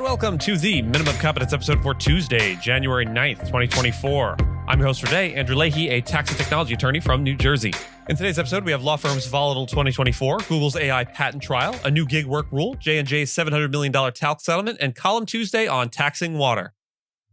welcome to the Minimum Competence episode for Tuesday, January 9th, 2024. I'm your host for today, Andrew Leahy, a tax and technology attorney from New Jersey. In today's episode, we have law firm's Volatile 2024, Google's AI patent trial, a new gig work rule, J&J's $700 million talc settlement, and Column Tuesday on taxing water.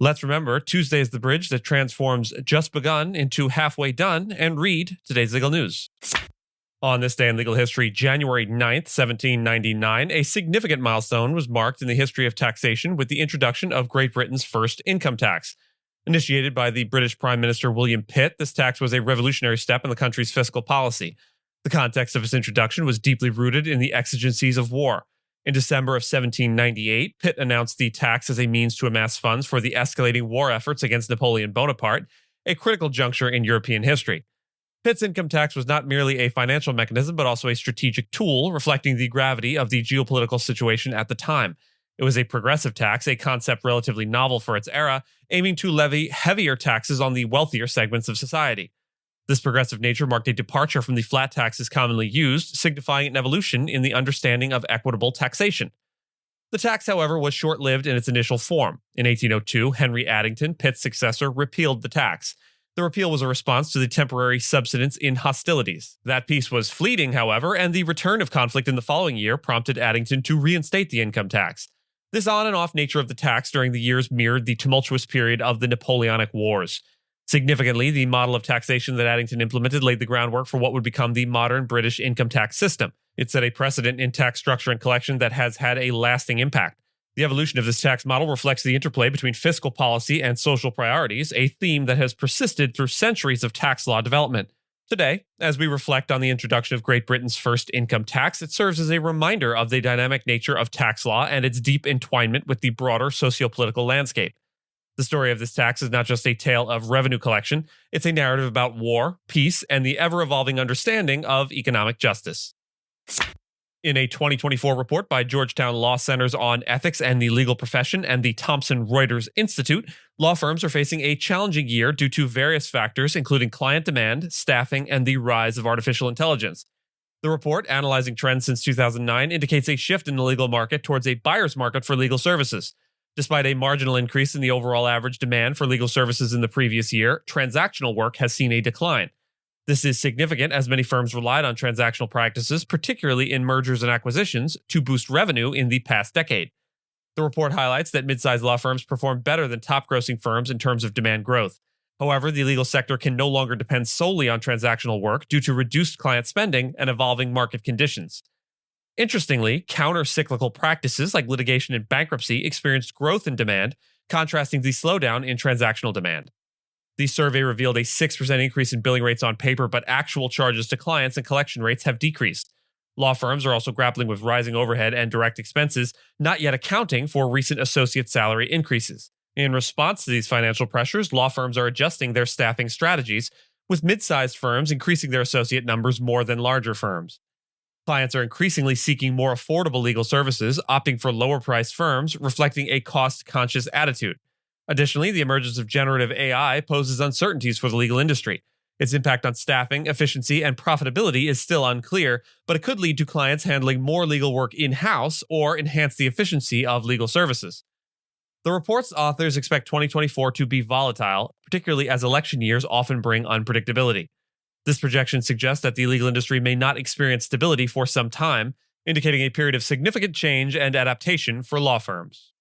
Let's remember, Tuesday is the bridge that transforms just begun into halfway done, and read today's legal news. On this day in legal history, January 9th, 1799, a significant milestone was marked in the history of taxation with the introduction of Great Britain's first income tax. Initiated by the British Prime Minister William Pitt, this tax was a revolutionary step in the country's fiscal policy. The context of its introduction was deeply rooted in the exigencies of war. In December of 1798, Pitt announced the tax as a means to amass funds for the escalating war efforts against Napoleon Bonaparte, a critical juncture in European history. Pitt's income tax was not merely a financial mechanism, but also a strategic tool, reflecting the gravity of the geopolitical situation at the time. It was a progressive tax, a concept relatively novel for its era, aiming to levy heavier taxes on the wealthier segments of society. This progressive nature marked a departure from the flat taxes commonly used, signifying an evolution in the understanding of equitable taxation. The tax, however, was short-lived in its initial form. In 1802, Henry Addington, Pitt's successor, repealed the tax. The repeal was a response to the temporary subsidence in hostilities. That peace was fleeting, however, and the return of conflict in the following year prompted Addington to reinstate the income tax. This on and off nature of the tax during the years mirrored the tumultuous period of the Napoleonic Wars. Significantly, the model of taxation that Addington implemented laid the groundwork for what would become the modern British income tax system. It set a precedent in tax structure and collection that has had a lasting impact. The evolution of this tax model reflects the interplay between fiscal policy and social priorities, a theme that has persisted through centuries of tax law development. Today, as we reflect on the introduction of Great Britain's first income tax, it serves as a reminder of the dynamic nature of tax law and its deep entwinement with the broader socio-political landscape. The story of this tax is not just a tale of revenue collection, it's a narrative about war, peace, and the ever-evolving understanding of economic justice. In a 2024 report by Georgetown Law Centers on Ethics and the Legal Profession and the Thomson Reuters Institute, law firms are facing a challenging year due to various factors, including client demand, staffing, and the rise of artificial intelligence. The report, analyzing trends since 2009, indicates a shift in the legal market towards a buyer's market for legal services. Despite a marginal increase in the overall average demand for legal services in the previous year, transactional work has seen a decline. This is significant as many firms relied on transactional practices, particularly in mergers and acquisitions, to boost revenue in the past decade. The report highlights that mid-sized law firms perform better than top-grossing firms in terms of demand growth. However, the legal sector can no longer depend solely on transactional work due to reduced client spending and evolving market conditions. Interestingly, counter-cyclical practices like litigation and bankruptcy experienced growth in demand, contrasting the slowdown in transactional demand. The survey revealed a 6% increase in billing rates on paper, but actual charges to clients and collection rates have decreased. Law firms are also grappling with rising overhead and direct expenses, not yet accounting for recent associate salary increases. In response to these financial pressures, law firms are adjusting their staffing strategies, with mid-sized firms increasing their associate numbers more than larger firms. Clients are increasingly seeking more affordable legal services, opting for lower-priced firms, reflecting a cost-conscious attitude. Additionally, the emergence of generative AI poses uncertainties for the legal industry. Its impact on staffing, efficiency, and profitability is still unclear, but it could lead to clients handling more legal work in-house or enhance the efficiency of legal services. The report's authors expect 2024 to be volatile, particularly as election years often bring unpredictability. This projection suggests that the legal industry may not experience stability for some time, indicating a period of significant change and adaptation for law firms.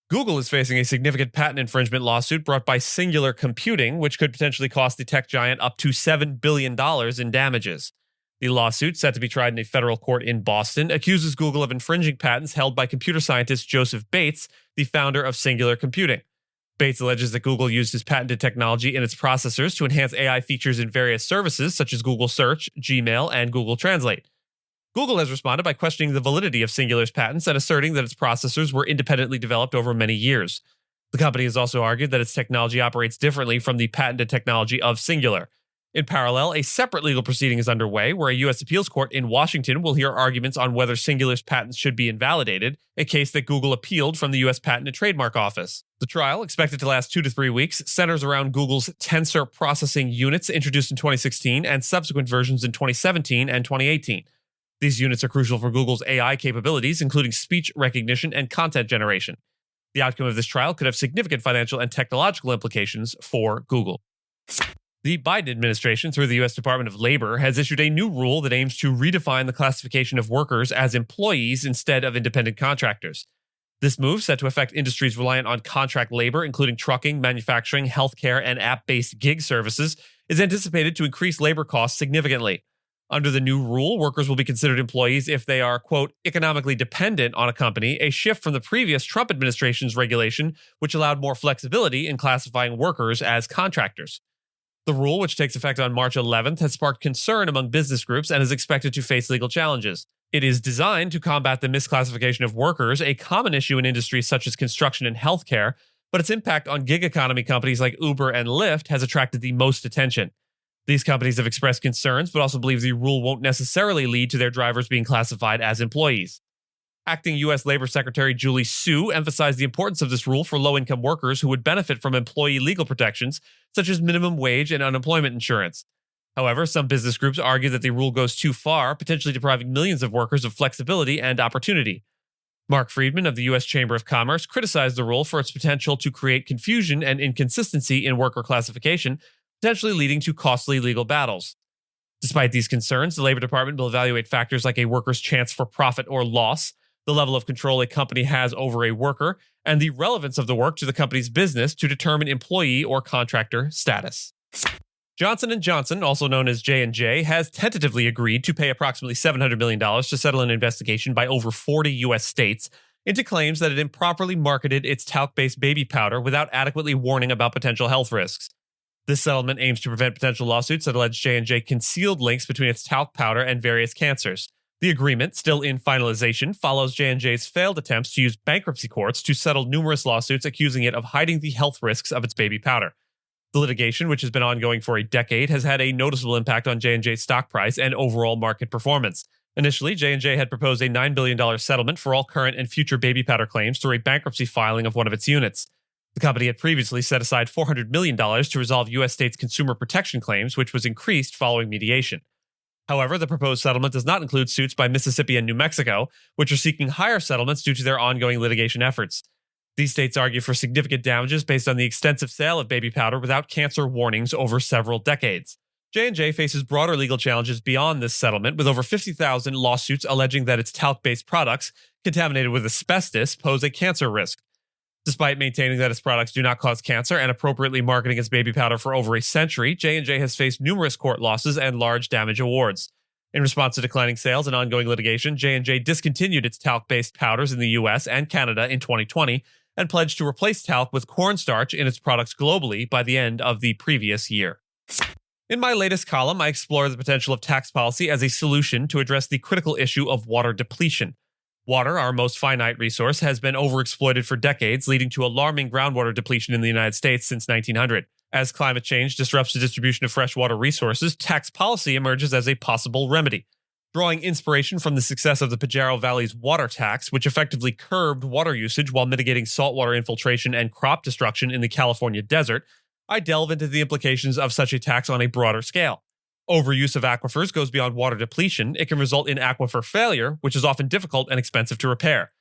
Google is facing a significant patent infringement lawsuit brought by Singular Computing, which could potentially cost the tech giant up to $7 billion in damages. The lawsuit, set to be tried in a federal court in Boston, accuses Google of infringing patents held by computer scientist Joseph Bates, the founder of Singular Computing. Bates alleges that Google used his patented technology in its processors to enhance AI features in various services such as Google Search, Gmail, and Google Translate. Google has responded by questioning the validity of Singular's patents and asserting that its processors were independently developed over many years. The company has also argued that its technology operates differently from the patented technology of Singular. In parallel, a separate legal proceeding is underway where a U.S. appeals court in Washington will hear arguments on whether Singular's patents should be invalidated, a case that Google appealed from the U.S. Patent and Trademark Office. The trial, expected to last 2 to 3 weeks, centers around Google's tensor processing units introduced in 2016 and subsequent versions in 2017 and 2018. These units are crucial for Google's AI capabilities, including speech recognition and content generation. The outcome of this trial could have significant financial and technological implications for Google. The Biden administration, through the U.S. Department of Labor, has issued a new rule that aims to redefine the classification of workers as employees instead of independent contractors. This move, set to affect industries reliant on contract labor, including trucking, manufacturing, healthcare, and app-based gig services, is anticipated to increase labor costs significantly. Under the new rule, workers will be considered employees if they are, quote, economically dependent on a company, a shift from the previous Trump administration's regulation, which allowed more flexibility in classifying workers as contractors. The rule, which takes effect on March 11th, has sparked concern among business groups and is expected to face legal challenges. It is designed to combat the misclassification of workers, a common issue in industries such as construction and healthcare, but its impact on gig economy companies like Uber and Lyft has attracted the most attention. These companies have expressed concerns, but also believe the rule won't necessarily lead to their drivers being classified as employees. Acting U.S. Labor Secretary Julie Su emphasized the importance of this rule for low-income workers who would benefit from employee legal protections, such as minimum wage and unemployment insurance. However, some business groups argue that the rule goes too far, potentially depriving millions of workers of flexibility and opportunity. Mark Friedman of the U.S. Chamber of Commerce criticized the rule for its potential to create confusion and inconsistency in worker classification, potentially leading to costly legal battles. Despite these concerns, the Labor Department will evaluate factors like a worker's chance for profit or loss, the level of control a company has over a worker, and the relevance of the work to the company's business to determine employee or contractor status. Johnson & Johnson, also known as J&J, has tentatively agreed to pay approximately $700 million to settle an investigation by over 40 U.S. states into claims that it improperly marketed its talc-based baby powder without adequately warning about potential health risks. This settlement aims to prevent potential lawsuits that allege J&J concealed links between its talc powder and various cancers. The agreement, still in finalization, follows J&J's failed attempts to use bankruptcy courts to settle numerous lawsuits accusing it of hiding the health risks of its baby powder. The litigation, which has been ongoing for a decade, has had a noticeable impact on J&J's stock price and overall market performance. Initially, J&J had proposed a $9 billion settlement for all current and future baby powder claims through a bankruptcy filing of one of its units. The company had previously set aside $400 million to resolve U.S. states' consumer protection claims, which was increased following mediation. However, the proposed settlement does not include suits by Mississippi and New Mexico, which are seeking higher settlements due to their ongoing litigation efforts. These states argue for significant damages based on the extensive sale of baby powder without cancer warnings over several decades. J&J faces broader legal challenges beyond this settlement, with over 50,000 lawsuits alleging that its talc-based products, contaminated with asbestos, pose a cancer risk. Despite maintaining that its products do not cause cancer and appropriately marketing its baby powder for over a century, J&J has faced numerous court losses and large damage awards. In response to declining sales and ongoing litigation, J&J discontinued its talc-based powders in the US and Canada in 2020 and pledged to replace talc with cornstarch in its products globally by the end of the previous year. In my latest column, I explore the potential of tax policy as a solution to address the critical issue of water depletion. Water, our most finite resource, has been overexploited for decades, leading to alarming groundwater depletion in the United States since 1900. As climate change disrupts the distribution of freshwater resources, tax policy emerges as a possible remedy. Drawing inspiration from the success of the Pajaro Valley's water tax, which effectively curbed water usage while mitigating saltwater infiltration and crop destruction in the California desert, I delve into the implications of such a tax on a broader scale. Overuse of aquifers goes beyond water depletion. It can result in aquifer failure, which is often difficult and expensive to repair.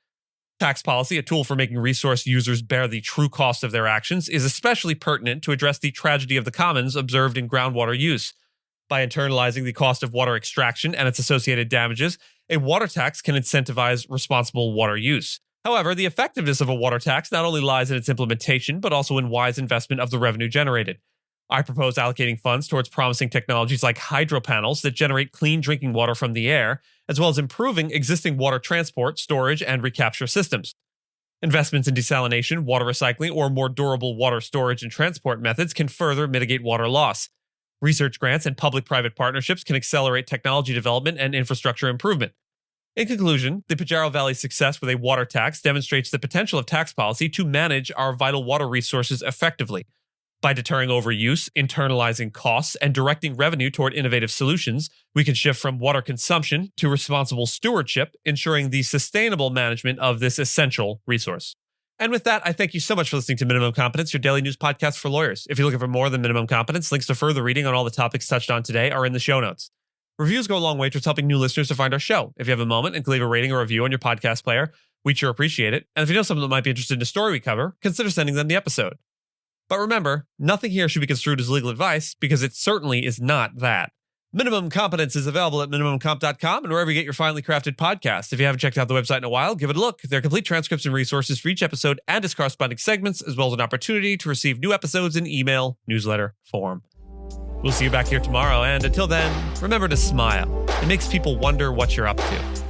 Tax policy, a tool for making resource users bear the true cost of their actions, is especially pertinent to address the tragedy of the commons observed in groundwater use. By internalizing the cost of water extraction and its associated damages, a water tax can incentivize responsible water use. However, the effectiveness of a water tax not only lies in its implementation, but also in wise investment of the revenue generated. I propose allocating funds towards promising technologies like hydro panels that generate clean drinking water from the air, as well as improving existing water transport, storage, and recapture systems. Investments in desalination, water recycling, or more durable water storage and transport methods can further mitigate water loss. Research grants and public-private partnerships can accelerate technology development and infrastructure improvement. In conclusion, the Pajaro Valley's success with a water tax demonstrates the potential of tax policy to manage our vital water resources effectively. By deterring overuse, internalizing costs, and directing revenue toward innovative solutions, we can shift from water consumption to responsible stewardship, ensuring the sustainable management of this essential resource. And with that, I thank you so much for listening to Minimum Competence, your daily news podcast for lawyers. If you're looking for more than Minimum Competence, links to further reading on all the topics touched on today are in the show notes. Reviews go a long way towards helping new listeners to find our show. If you have a moment and can leave a rating or review on your podcast player, we'd sure appreciate it. And if you know someone that might be interested in a story we cover, consider sending them the episode. But remember, nothing here should be construed as legal advice, because it certainly is not that. Minimum Competence is available at minimumcomp.com and wherever you get your finely crafted podcasts. If you haven't checked out the website in a while, give it a look. There are complete transcripts and resources for each episode and its corresponding segments, as well as an opportunity to receive new episodes in email, newsletter form. We'll see you back here tomorrow, and until then, remember to smile. It makes people wonder what you're up to.